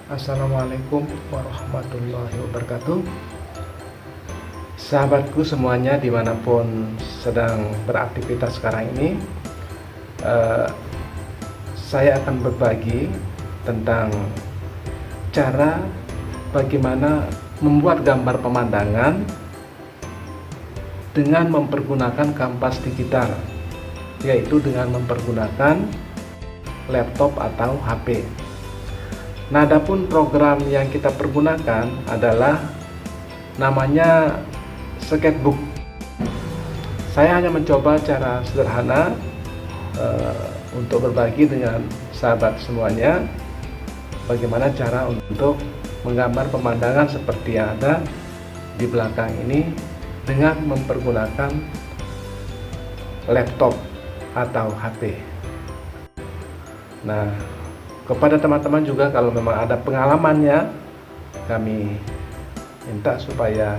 Assalamualaikum warahmatullahi wabarakatuh. Sahabatku semuanya dimanapun sedang beraktivitas sekarang ini, saya akan berbagi tentang cara bagaimana membuat gambar pemandangan dengan mempergunakan kanvas digital, yaitu dengan mempergunakan laptop atau HP. Nah, adapun program yang kita pergunakan adalah namanya Sketchbook. Saya hanya mencoba cara sederhana untuk berbagi dengan sahabat semuanya bagaimana cara untuk menggambar pemandangan seperti yang ada di belakang ini dengan mempergunakan laptop atau HP. Nah, kepada teman-teman juga kalau memang ada pengalamannya, kami minta supaya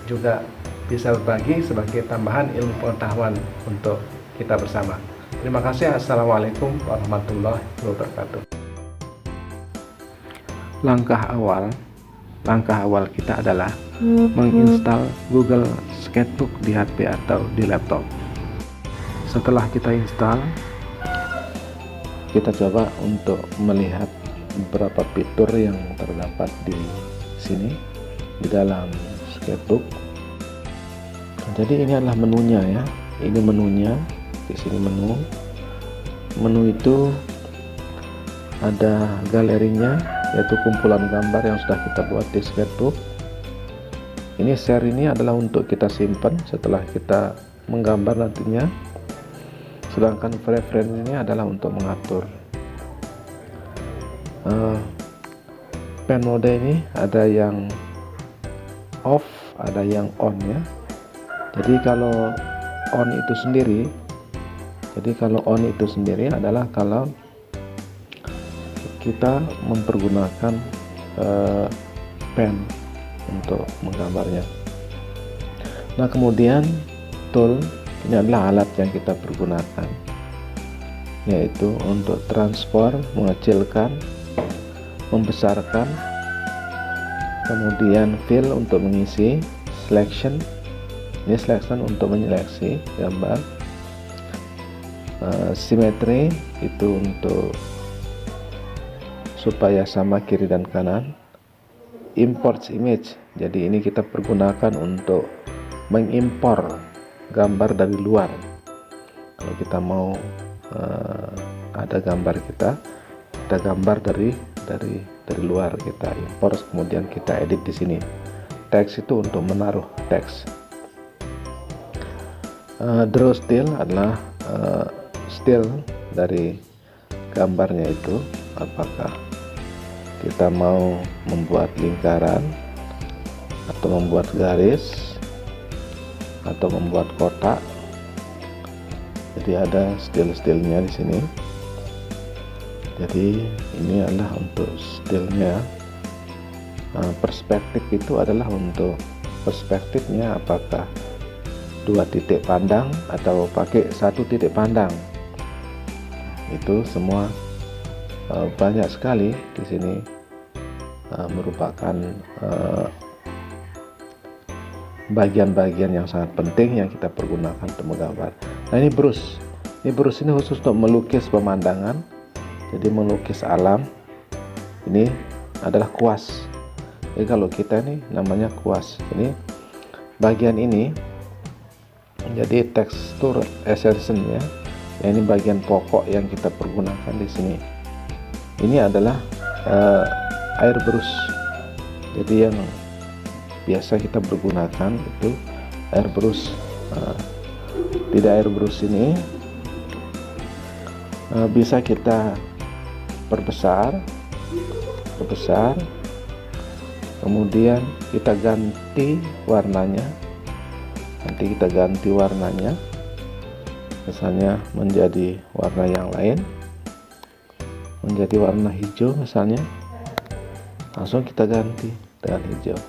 juga bisa berbagi sebagai tambahan ilmu pengetahuan untuk kita bersama. Terima kasih. Assalamualaikum warahmatullahi wabarakatuh. Langkah awal kita adalah menginstal Google Sketchbook di HP atau di laptop. Setelah kita install, kita coba untuk melihat beberapa fitur yang terdapat di sini di dalam Sketchbook. Jadi ini adalah menunya ya. Ini menunya. Di sini menu itu ada galerinya, yaitu kumpulan gambar yang sudah kita buat di Sketchbook. Ini share ini adalah untuk kita simpan setelah kita menggambar nantinya. Sedangkan preference ini adalah untuk mengatur. Pen mode ini ada yang off, ada yang on ya. Jadi kalau on itu sendiri adalah kalau kita mempergunakan pen untuk menggambarnya. Nah, kemudian tool ini adalah alat yang kita pergunakan, yaitu untuk transform, mengecilkan, membesarkan, kemudian fill untuk mengisi, selection, ini selection untuk menyeleksi gambar, symmetry itu untuk supaya sama kiri dan kanan, import image, jadi ini kita pergunakan untuk mengimpor gambar dari luar. Kalau kita mau ada gambar kita gambar dari luar, kita import kemudian kita edit di sini. Teks itu untuk menaruh teks. Draw still adalah still dari gambarnya itu, apakah kita mau membuat lingkaran atau membuat garis atau membuat kotak. Jadi ada still-stillnya di sini. Jadi ini adalah untuk stillnya. Perspektif itu adalah untuk perspektifnya, apakah 2 titik pandang atau pakai 1 titik pandang. Itu semua banyak sekali di sini merupakan bagian-bagian yang sangat penting yang kita pergunakan untuk menggambar. Nah, ini brush ini khusus untuk melukis pemandangan, jadi melukis alam. Ini adalah kuas. Jadi kalau kita ini namanya kuas. Ini bagian ini jadi tekstur essence ya. Ini bagian pokok yang kita pergunakan di sini. Ini adalah airbrush. Jadi yang biasa kita pergunakan itu airbrush. Tidak airbrush ini bisa kita perbesar, kemudian kita ganti warnanya. Nanti kita ganti warnanya, misalnya menjadi warna yang lain, menjadi warna hijau misalnya, langsung kita ganti dengan hijau.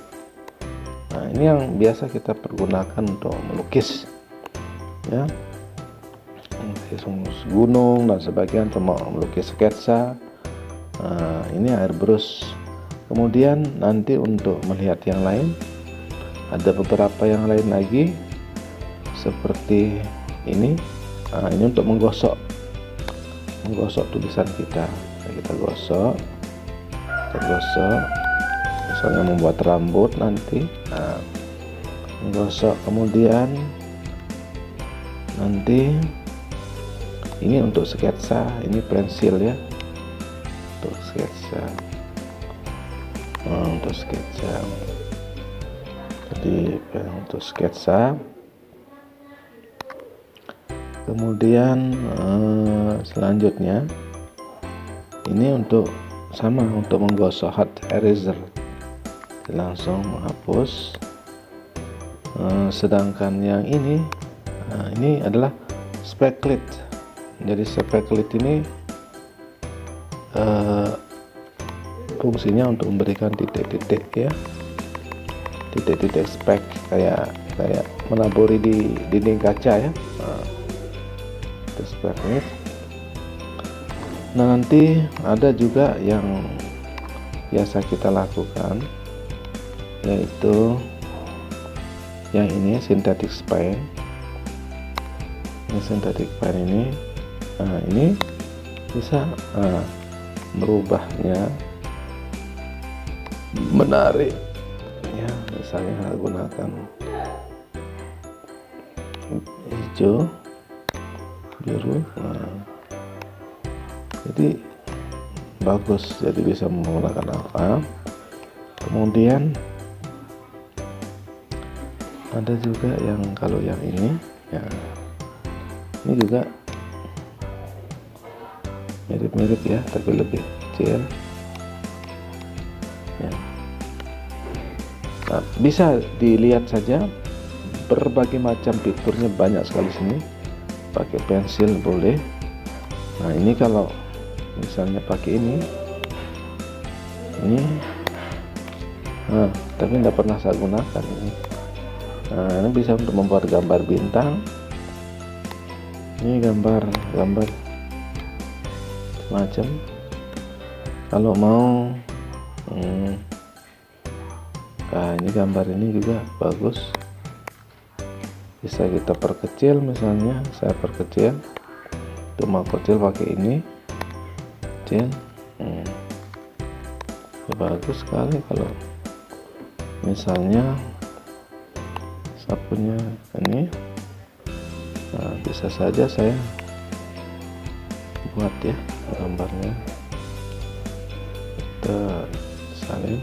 Nah, ini yang biasa kita pergunakan untuk melukis ya, melukis gunung dan sebagainya, atau melukis sketsa Nah, ini airbrush. Kemudian nanti untuk melihat yang lain, ada beberapa yang lain lagi seperti ini. Nah, ini untuk menggosok tulisan kita. Nah, kita gosok, misalnya membuat rambut nanti. Nah, menggosok. Kemudian nanti ini untuk sketsa, ini pensil ya, untuk sketsa. Untuk sketsa, jadi untuk sketsa. Kemudian selanjutnya ini untuk menggosok hard eraser, langsung menghapus. Sedangkan yang ini adalah specklet. Jadi specklet ini fungsinya untuk memberikan titik-titik ya, titik-titik speck, kayak menaburi di dinding kaca ya. Itu specklet. Nah, nanti ada juga yang biasa kita lakukan, yaitu yang ini synthetic paint. Ini synthetic paint ini, nah ini bisa merubahnya, menarik ya, misalnya gunakan hijau, biru. Nah, jadi bagus, jadi bisa menggunakan apa. Kemudian ada juga yang kalau yang ini ya, ini juga mirip-mirip ya, tapi lebih kecil ya. Nah, bisa dilihat saja berbagai macam fiturnya, banyak sekali sini. Pakai pensil boleh. Nah, ini kalau misalnya pakai ini tapi tidak pernah saya gunakan ini. Nah, ini bisa untuk membuat gambar bintang. Ini gambar macam. Kalau mau nah, ini gambar ini juga bagus, bisa kita perkecil. Misalnya saya perkecil, itu mau kecil pakai ini kecil. Bagus sekali. Kalau misalnya sapunya ini, nah bisa saja saya buat ya gambarnya, kita salin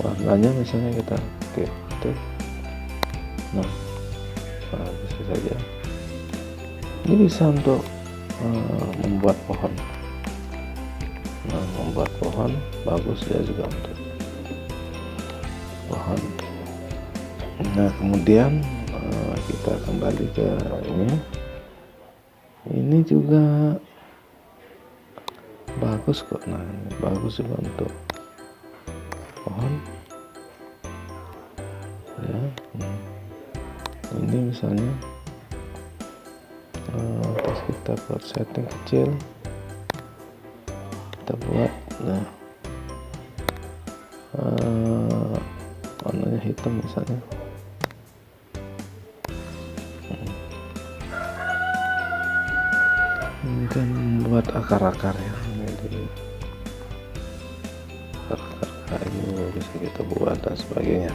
warnanya, misalnya kita ketik. Nah, bisa saja ini bisa untuk membuat pohon. Nah, membuat pohon bagus ya juga untuk pohon. Nah, kemudian kita kembali ke ini juga bagus kok. Nah, ini bagus juga untuk pohon ya. Ini misalnya pas kita buat setting kecil, kita buat, nah warnanya hitam misalnya. Dan membuat akar-akar ya, jadi akar kayu bisa kita buat dan sebagainya.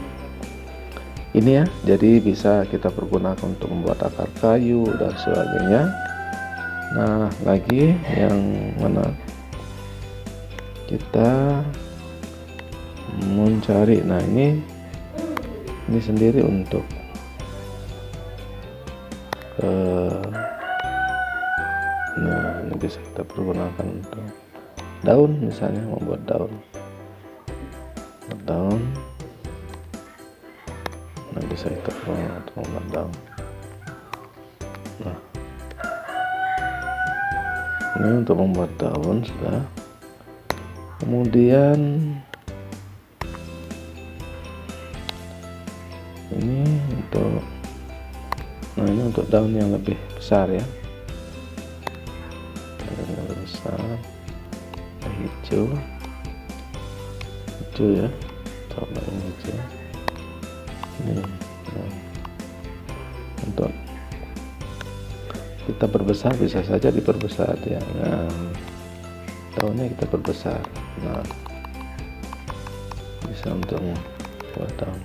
Ini ya, jadi bisa kita pergunakan untuk membuat akar kayu dan sebagainya. Nah, lagi yang mana kita mencari, nah ini sendiri untuk nah ini bisa kita pergunakan untuk daun, misalnya membuat daun. Nah, bisa kita pergunakan untuk membuat daun. Nah, ini untuk membuat daun sudah. Kemudian ini untuk, nah ini untuk daun yang lebih besar ya, yang lebih besar, hitam. hijau ya, coba yang hijau ini. Nah, untuk kita perbesar bisa saja diperbesar ya. Nah, daunnya kita perbesar. Nah, bisa untuk buat daun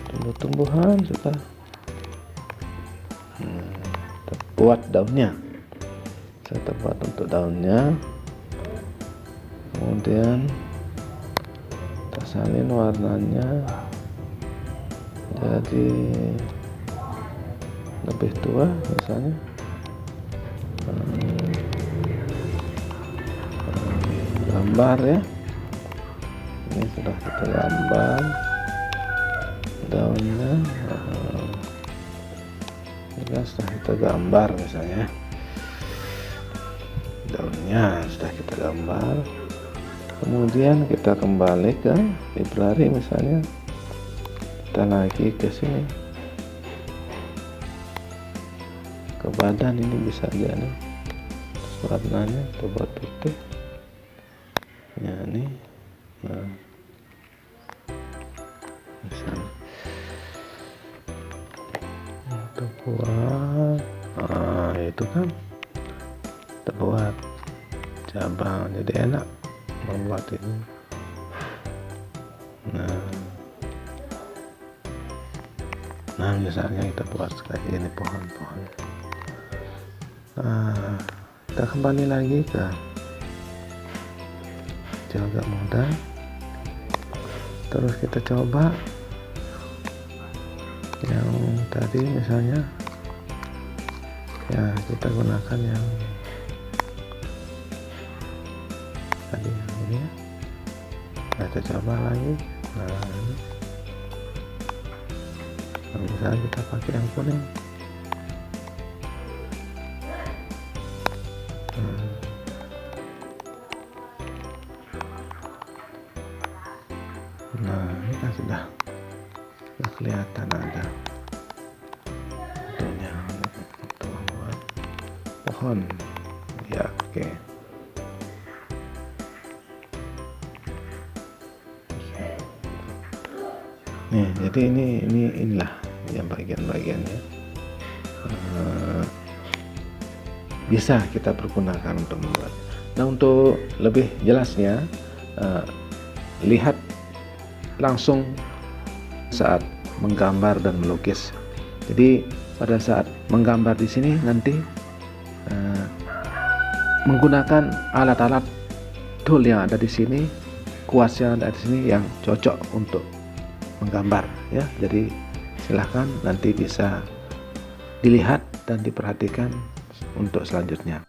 tumbuh-tumbuhan juga. Kita buat daunnya, kita buat untuk daunnya, kemudian kita salin warnanya jadi lebih tua misalnya. Gambar ya, ini sudah kita gambar daunnya. Ini sudah kita gambar misalnya, daunnya sudah kita gambar. Kemudian kita kembali ke library misalnya, kita lagi ke sini ke badan, ini bisa aja nih warnanya kita buat putih ya nih. Nah, misalnya kita buat, nah itu kan kita buat cabang, jadi enak membuat ini. Nah misalnya kita buat kayak ini pohon-pohon. Nah, kita kembali lagi ke agak mudah, terus kita coba yang tadi misalnya ya, kita gunakan yang tadi ini ya. Nah, kita coba lagi. Nah, ini. Nah, misalnya kita pakai yang kuning. Nah, ini kan sudah kelihatan ada bentuknya untuk buat pohon ya. Oke. Nih, jadi inilah yang bagian-bagiannya bisa kita pergunakan untuk membuat. Nah, untuk lebih jelasnya lihat langsung saat menggambar dan melukis. Jadi pada saat menggambar di sini nanti menggunakan alat-alat tool yang ada di sini, kuas yang ada di sini yang cocok untuk menggambar ya. Jadi silahkan nanti bisa dilihat dan diperhatikan untuk selanjutnya.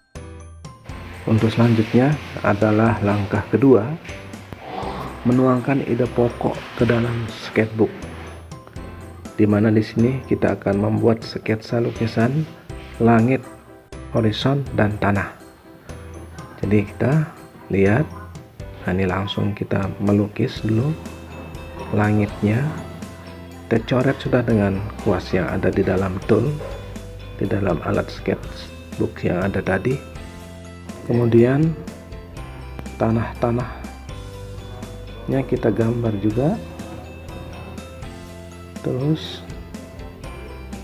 Untuk selanjutnya adalah langkah kedua, menuangkan ide pokok ke dalam sketchbook, di mana di sini kita akan membuat sketsa lukisan langit, horizon, dan tanah. Jadi kita lihat, nah ini langsung kita melukis dulu langitnya. Kita coret sudah dengan kuas yang ada di dalam tool, di dalam alat sketchbook yang ada tadi. Kemudian tanah-tanah kita gambar juga, terus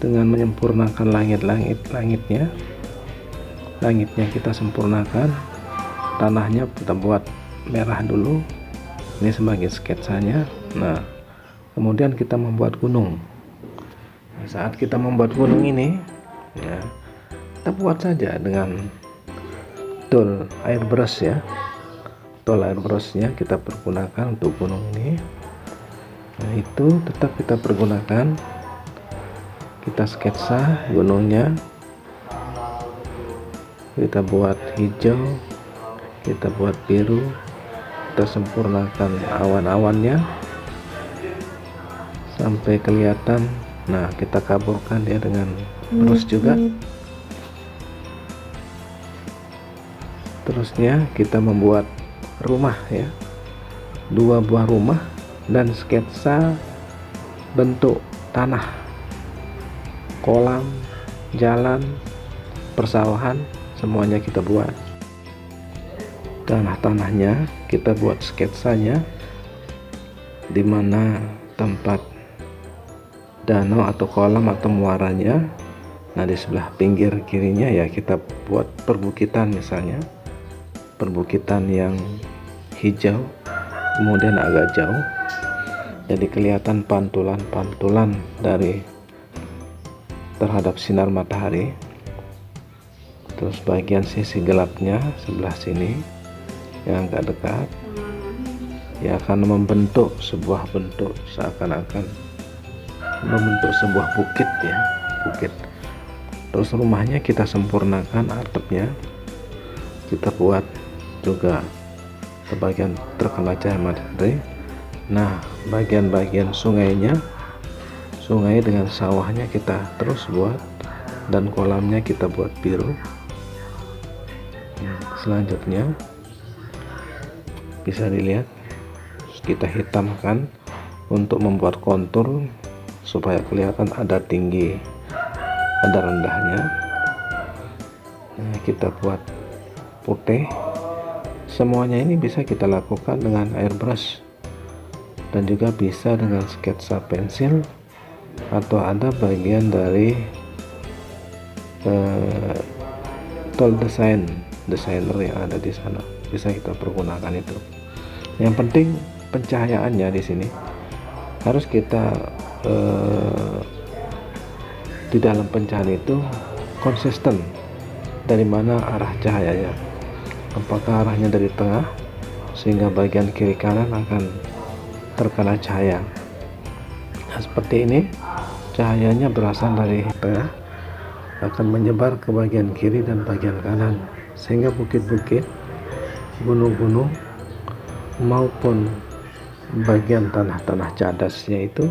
dengan menyempurnakan langitnya kita sempurnakan, tanahnya kita buat merah dulu, ini sebagai sketsanya. Nah, kemudian kita membuat gunung. Nah, saat kita membuat gunung ini ya, kita buat saja dengan tool airbrush ya. Tool airbrushnya kita pergunakan untuk gunung ini. Nah, itu tetap kita pergunakan, kita sketsa gunungnya, kita buat hijau, kita buat biru, kita sempurnakan awan-awannya sampai kelihatan. Nah, kita kaburkan dia dengan brush juga. Terusnya kita membuat rumah ya, 2 buah rumah, dan sketsa bentuk tanah, kolam, jalan, persawahan, semuanya kita buat. tanah-tanahnya, kita buat sketsanya di mana tempat danau atau kolam atau muaranya. Nah, di sebelah pinggir kirinya ya kita buat perbukitan, misalnya perbukitan yang hijau, kemudian agak jauh, jadi kelihatan pantulan-pantulan dari terhadap sinar matahari. Terus bagian sisi gelapnya sebelah sini yang agak dekat ya akan membentuk sebuah bentuk, seakan-akan membentuk sebuah bukit ya, bukit. Terus rumahnya kita sempurnakan, atapnya kita buat juga sebagian terkena cahaya matahari. Nah, bagian-bagian sungainya, sungai dengan sawahnya kita terus buat, dan kolamnya kita buat biru. Selanjutnya bisa dilihat kita hitamkan untuk membuat kontur supaya kelihatan ada tinggi, ada rendahnya. Nah, kita buat putih. Semuanya ini bisa kita lakukan dengan airbrush dan juga bisa dengan sketsa pensil, atau ada bagian dari tool designer yang ada di sana, bisa kita pergunakan itu. Yang penting pencahayaannya di sini harus kita di dalam pencahayaan itu konsisten dari mana arah cahayanya. Apakah arahnya dari tengah sehingga bagian kiri kanan akan terkena cahaya. Nah, seperti ini cahayanya berasal dari tengah akan menyebar ke bagian kiri dan bagian kanan, sehingga bukit-bukit, gunung-gunung maupun bagian tanah-tanah cadasnya itu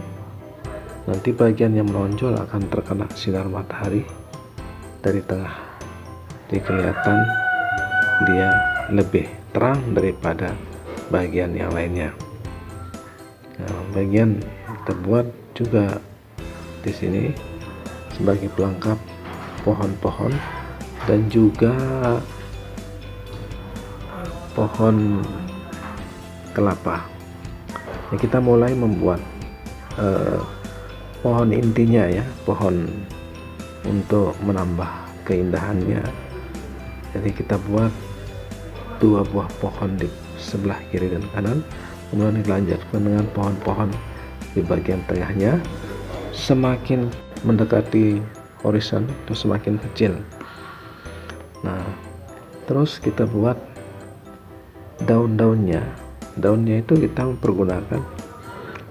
nanti bagian yang menonjol akan terkena sinar matahari dari tengah, jadi kelihatan dia lebih terang daripada bagian yang lainnya. Nah, bagian kita buat juga di sini sebagai pelengkap pohon-pohon dan juga pohon kelapa. Nah, kita mulai membuat pohon intinya ya, pohon untuk menambah keindahannya. Jadi kita buat 2 buah pohon di sebelah kiri dan kanan, kemudian dilanjutkan dengan pohon-pohon di bagian tengahnya. Semakin mendekati horizon itu semakin kecil. Nah, terus kita buat daun-daunnya. Daunnya itu kita pergunakan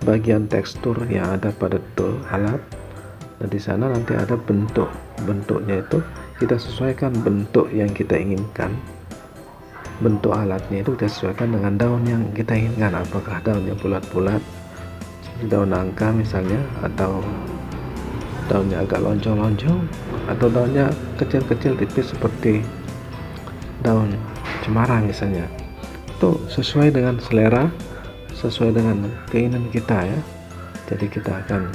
bagian tekstur yang ada pada tool alat. Nah, di sana nanti ada bentuknya itu kita sesuaikan bentuk yang kita inginkan. Bentuk alatnya itu kita sesuaikan dengan daun yang kita inginkan, apakah daunnya bulat-bulat seperti daun nangka misalnya, atau daunnya agak lonjong-lonjong, atau daunnya kecil-kecil tipis seperti daun cemara misalnya. Itu sesuai dengan selera, sesuai dengan keinginan kita ya. Jadi kita akan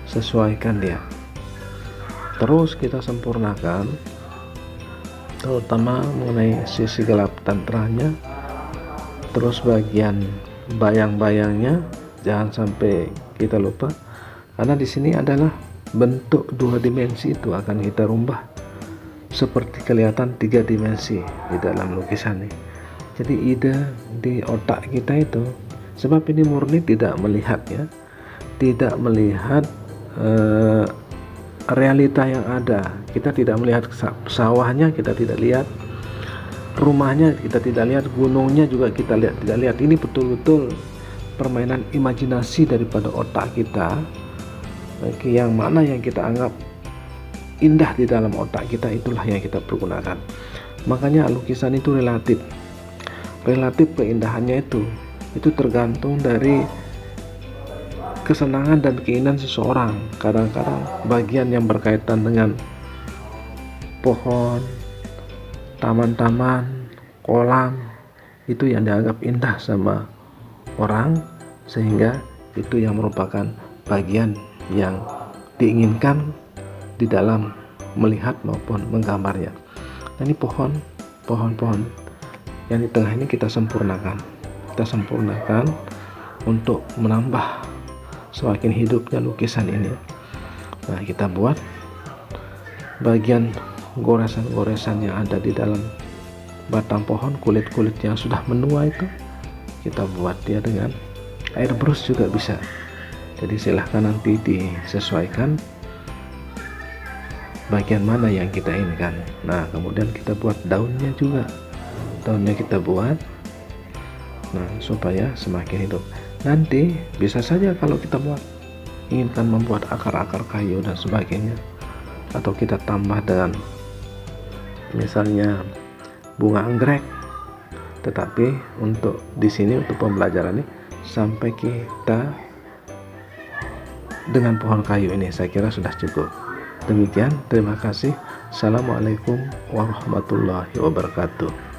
sesuaikan dia, terus kita sempurnakan, terutama mengenai sisi gelap dan terangnya. Terus bagian bayang-bayangnya jangan sampai kita lupa, karena di sini adalah bentuk 2 dimensi itu akan kita rubah seperti kelihatan 3 dimensi di dalam lukisan nih. Jadi ide di otak kita itu, sebab ini murni tidak melihat ya, tidak melihat realita yang ada. Kita tidak melihat sawahnya, kita tidak lihat rumahnya, kita tidak lihat gunungnya juga kita tidak lihat. Ini betul-betul permainan imajinasi daripada otak kita. Yang mana yang kita anggap indah di dalam otak kita, itulah yang kita pergunakan. Makanya lukisan itu relatif keindahannya itu tergantung dari kesenangan dan keinginan seseorang. Kadang-kadang bagian yang berkaitan dengan pohon, taman-taman, kolam, itu yang dianggap indah sama orang, sehingga itu yang merupakan bagian yang diinginkan di dalam melihat maupun menggambarnya. Nah, ini pohon yang di tengah ini kita sempurnakan untuk menambah semakin hidupnya lukisan ini. Nah, kita buat bagian goresan-goresan yang ada di dalam batang pohon, kulit-kulit yang sudah menua itu kita buat dia dengan airbrush juga bisa. Jadi silahkan nanti disesuaikan bagian mana yang kita inginkan. Nah, kemudian kita buat daunnya juga, daunnya kita buat supaya semakin hidup. Nanti bisa saja kalau kita inginkan membuat akar-akar kayu dan sebagainya, atau kita tambah dengan misalnya bunga anggrek. Tetapi untuk di sini, untuk pembelajaran ini, sampai kita dengan pohon kayu ini saya kira sudah cukup. Demikian, terima kasih. Assalamualaikum warahmatullahi wabarakatuh.